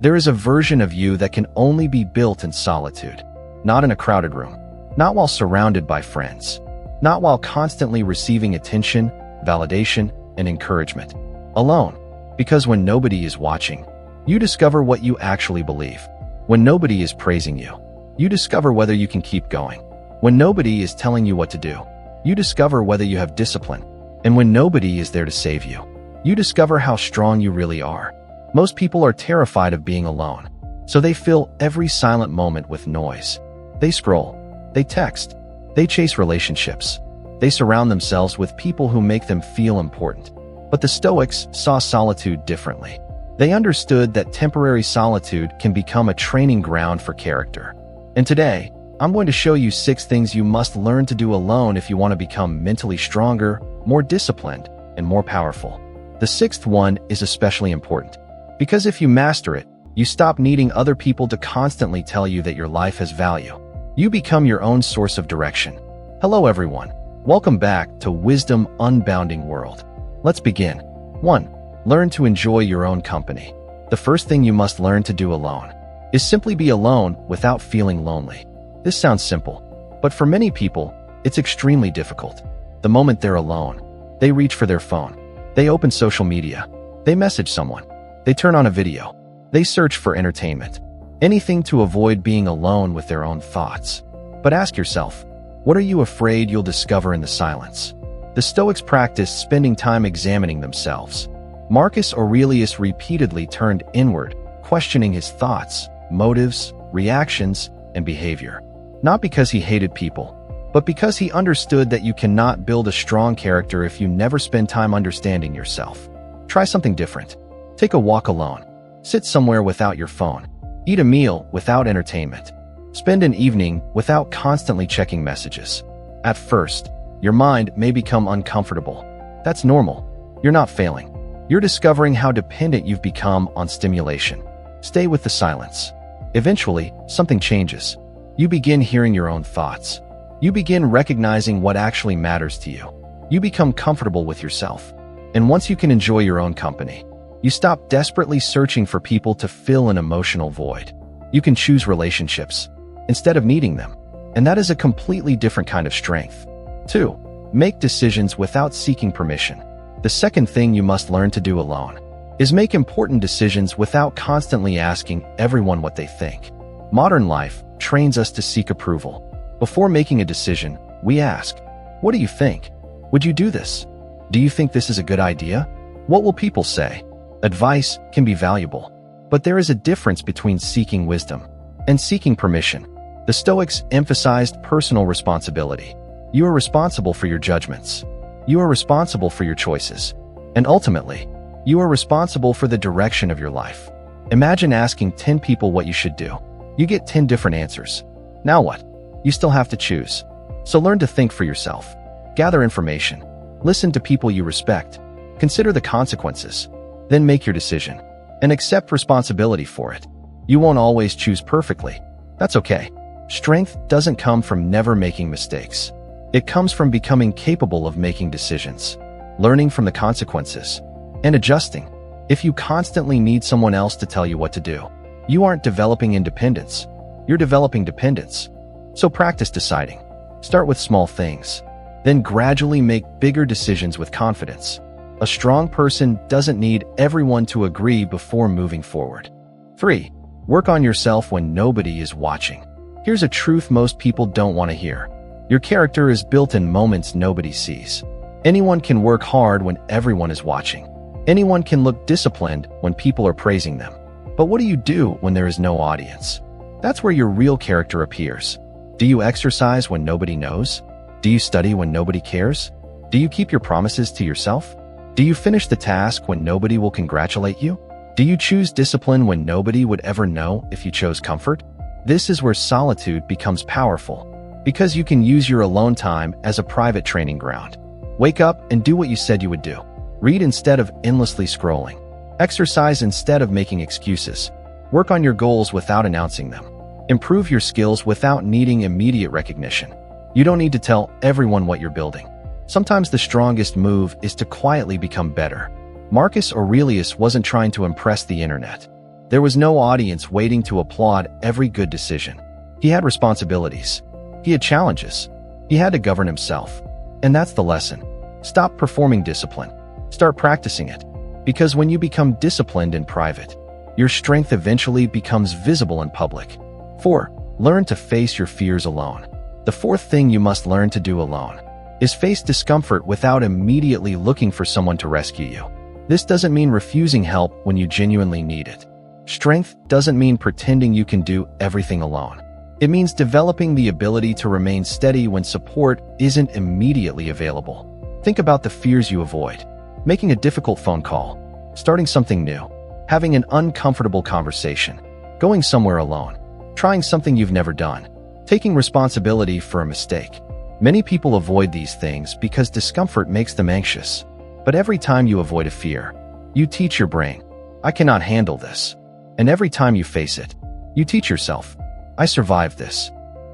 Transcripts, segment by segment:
There is a version of you that can only be built in solitude, not in a crowded room, not while surrounded by friends, not while constantly receiving attention, validation, and encouragement. Alone, because when nobody is watching, you discover what you actually believe. When nobody is praising you, you discover whether you can keep going. When nobody is telling you what to do, you discover whether you have discipline. And when nobody is there to save you, you discover how strong you really are. Most people are terrified of being alone, so they fill every silent moment with noise. They scroll, they text, they chase relationships, they surround themselves with people who make them feel important. But the Stoics saw solitude differently. They understood that temporary solitude can become a training ground for character. And today, I'm going to show you 6 things you must learn to do alone if you want to become mentally stronger, more disciplined, and more powerful. The 6th one is especially important, because if you master it, you stop needing other people to constantly tell you that your life has value. You become your own source of direction. Hello everyone. Welcome back to Wisdom Unbounding World. Let's begin. 1. Learn to enjoy your own company. The first thing you must learn to do alone is simply be alone without feeling lonely. This sounds simple, but for many people, it's extremely difficult. The moment they're alone, they reach for their phone. They open social media. They message someone. They turn on a video. They search for entertainment. Anything to avoid being alone with their own thoughts. But ask yourself, what are you afraid you'll discover in the silence? The Stoics practiced spending time examining themselves. Marcus Aurelius repeatedly turned inward, questioning his thoughts, motives, reactions, and behavior. Not because he hated people, but because he understood that you cannot build a strong character if you never spend time understanding yourself. Try something different. Take a walk alone. Sit somewhere without your phone. Eat a meal without entertainment. Spend an evening without constantly checking messages. At first, your mind may become uncomfortable. That's normal. You're not failing. You're discovering how dependent you've become on stimulation. Stay with the silence. Eventually, something changes. You begin hearing your own thoughts. You begin recognizing what actually matters to you. You become comfortable with yourself. And once you can enjoy your own company, you stop desperately searching for people to fill an emotional void. You can choose relationships instead of needing them. And that is a completely different kind of strength. 2. Make decisions without seeking permission. The second thing you must learn to do alone is make important decisions without constantly asking everyone what they think. Modern life trains us to seek approval. Before making a decision, we ask, what do you think? Would you do this? Do you think this is a good idea? What will people say? Advice can be valuable, but there is a difference between seeking wisdom and seeking permission. The Stoics emphasized personal responsibility. You are responsible for your judgments. You are responsible for your choices. And ultimately, you are responsible for the direction of your life. Imagine asking 10 people what you should do. You get 10 different answers. Now what? You still have to choose. So learn to think for yourself. Gather information. Listen to people you respect. Consider the consequences. Then make your decision. And accept responsibility for it. You won't always choose perfectly. That's okay. Strength doesn't come from never making mistakes. It comes from becoming capable of making decisions, learning from the consequences, and adjusting. If you constantly need someone else to tell you what to do, you aren't developing independence. You're developing dependence. So practice deciding. Start with small things, then gradually make bigger decisions with confidence. A strong person doesn't need everyone to agree before moving forward. 3. Work on yourself when nobody is watching. Here's a truth most people don't want to hear. Your character is built in moments nobody sees. Anyone can work hard when everyone is watching. Anyone can look disciplined when people are praising them. But what do you do when there is no audience? That's where your real character appears. Do you exercise when nobody knows? Do you study when nobody cares? Do you keep your promises to yourself? Do you finish the task when nobody will congratulate you? Do you choose discipline when nobody would ever know if you chose comfort? This is where solitude becomes powerful, because you can use your alone time as a private training ground. Wake up and do what you said you would do. Read instead of endlessly scrolling. Exercise instead of making excuses. Work on your goals without announcing them. Improve your skills without needing immediate recognition. You don't need to tell everyone what you're building. Sometimes the strongest move is to quietly become better. Marcus Aurelius wasn't trying to impress the internet. There was no audience waiting to applaud every good decision. He had responsibilities. He had challenges. He had to govern himself. And that's the lesson. Stop performing discipline. Start practicing it. Because when you become disciplined in private, your strength eventually becomes visible in public. 4. Learn to face your fears alone. The fourth thing you must learn to do alone is face discomfort without immediately looking for someone to rescue you. This doesn't mean refusing help when you genuinely need it. Strength doesn't mean pretending you can do everything alone. It means developing the ability to remain steady when support isn't immediately available. Think about the fears you avoid. Making a difficult phone call, starting something new, having an uncomfortable conversation, going somewhere alone, trying something you've never done, taking responsibility for a mistake. Many people avoid these things because discomfort makes them anxious. But every time you avoid a fear, you teach your brain, I cannot handle this. And every time you face it, you teach yourself, I survived this.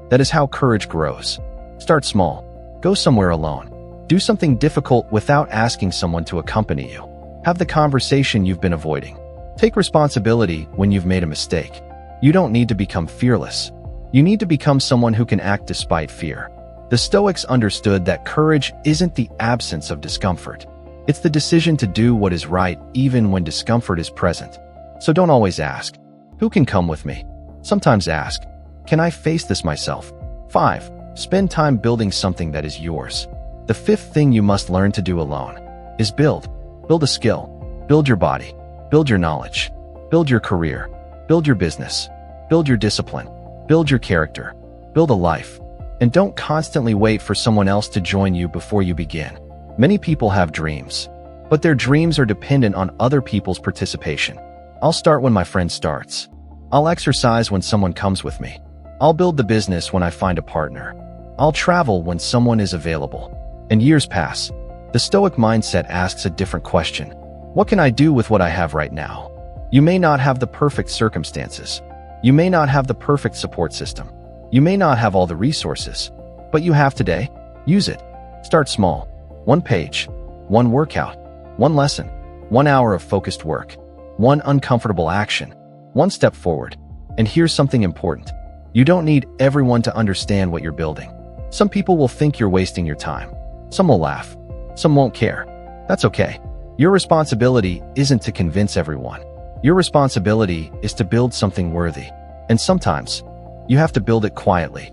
That is how courage grows. Start small. Go somewhere alone. Do something difficult without asking someone to accompany you. Have the conversation you've been avoiding. Take responsibility when you've made a mistake. You don't need to become fearless. You need to become someone who can act despite fear. The Stoics understood that courage isn't the absence of discomfort. It's the decision to do what is right even when discomfort is present. So don't always ask, who can come with me? Sometimes ask, can I face this myself? 5. Spend time building something that is yours. The fifth thing you must learn to do alone is build. Build a skill. Build your body. Build your knowledge. Build your career. Build your business. Build your discipline. Build your character. Build a life. And don't constantly wait for someone else to join you before you begin. Many people have dreams, but their dreams are dependent on other people's participation. I'll start when my friend starts. I'll exercise when someone comes with me. I'll build the business when I find a partner. I'll travel when someone is available. And years pass. The Stoic mindset asks a different question. What can I do with what I have right now? You may not have the perfect circumstances. You may not have the perfect support system. You may not have all the resources, but you have today. Use it. Start small. 1 page, 1 workout, 1 lesson, 1 hour of focused work, 1 uncomfortable action, 1 step forward. And here's something important. You don't need everyone to understand what you're building. Some people will think you're wasting your time. Some will laugh. Some won't care. That's okay. Your responsibility isn't to convince everyone. Your responsibility is to build something worthy. And sometimes, you have to build it quietly.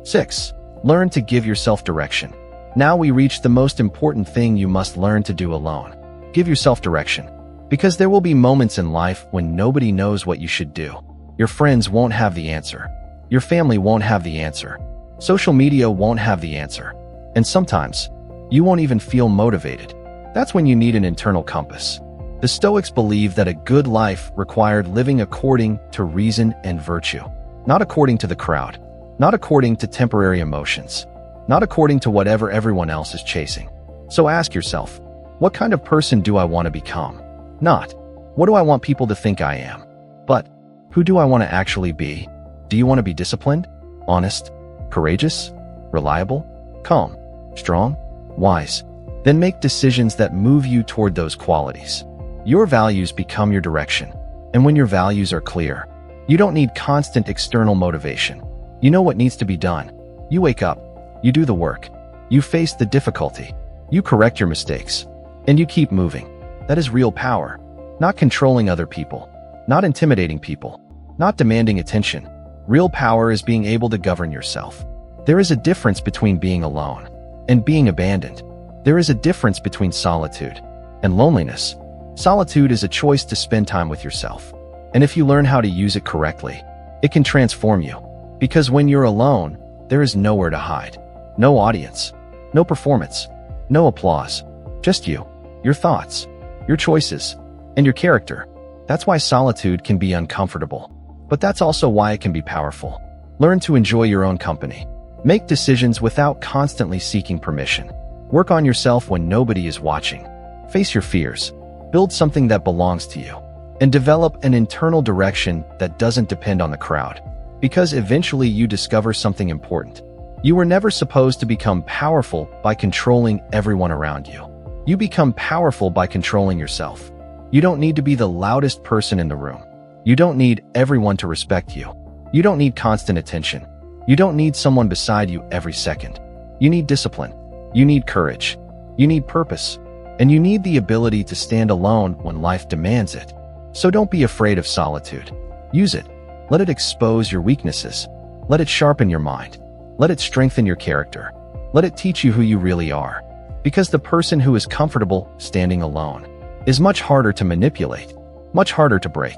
6. Learn to give yourself direction. Now we reach the most important thing you must learn to do alone. Give yourself direction. Because there will be moments in life when nobody knows what you should do. Your friends won't have the answer. Your family won't have the answer. Social media won't have the answer. And sometimes, you won't even feel motivated. That's when you need an internal compass. The Stoics believe that a good life required living according to reason and virtue. Not according to the crowd. Not according to temporary emotions. Not according to whatever everyone else is chasing. So ask yourself, what kind of person do I want to become? Not, what do I want people to think I am? But, who do I want to actually be? Do you want to be disciplined, honest, courageous, reliable, calm, strong, wise? Then make decisions that move you toward those qualities. Your values become your direction. And when your values are clear, you don't need constant external motivation. You know what needs to be done. You wake up. You do the work. You face the difficulty. You correct your mistakes. And you keep moving. That is real power. Not controlling other people. Not intimidating people. Not demanding attention. Real power is being able to govern yourself. There is a difference between being alone and being abandoned. There is a difference between solitude and loneliness. Solitude is a choice to spend time with yourself. And if you learn how to use it correctly, it can transform you. Because when you're alone, there is nowhere to hide. No audience. No performance. No applause. Just you. Your thoughts. Your choices. And your character. That's why solitude can be uncomfortable. But that's also why it can be powerful. Learn to enjoy your own company. Make decisions without constantly seeking permission. Work on yourself when nobody is watching. Face your fears. Build something that belongs to you. And develop an internal direction that doesn't depend on the crowd. Because eventually you discover something important. You were never supposed to become powerful by controlling everyone around you. You become powerful by controlling yourself. You don't need to be the loudest person in the room. You don't need everyone to respect you. You don't need constant attention. You don't need someone beside you every second. You need discipline. You need courage. You need purpose. And you need the ability to stand alone when life demands it. So don't be afraid of solitude. Use it. Let it expose your weaknesses. Let it sharpen your mind. Let it strengthen your character. Let it teach you who you really are. Because the person who is comfortable standing alone is much harder to manipulate, much harder to break,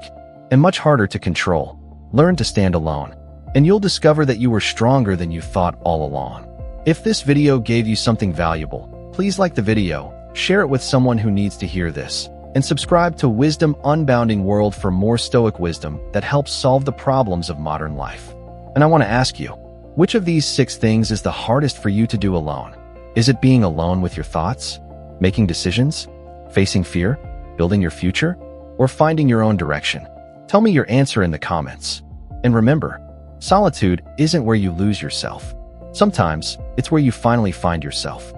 and much harder to control. Learn to stand alone, and you'll discover that you were stronger than you thought all along. If this video gave you something valuable, please like the video, share it with someone who needs to hear this, and subscribe to Wisdom Unbounding World for more Stoic wisdom that helps solve the problems of modern life. And I want to ask you, which of these 6 things is the hardest for you to do alone? Is it being alone with your thoughts, making decisions, facing fear, building your future, or finding your own direction? Tell me your answer in the comments. And remember, solitude isn't where you lose yourself. Sometimes, it's where you finally find yourself.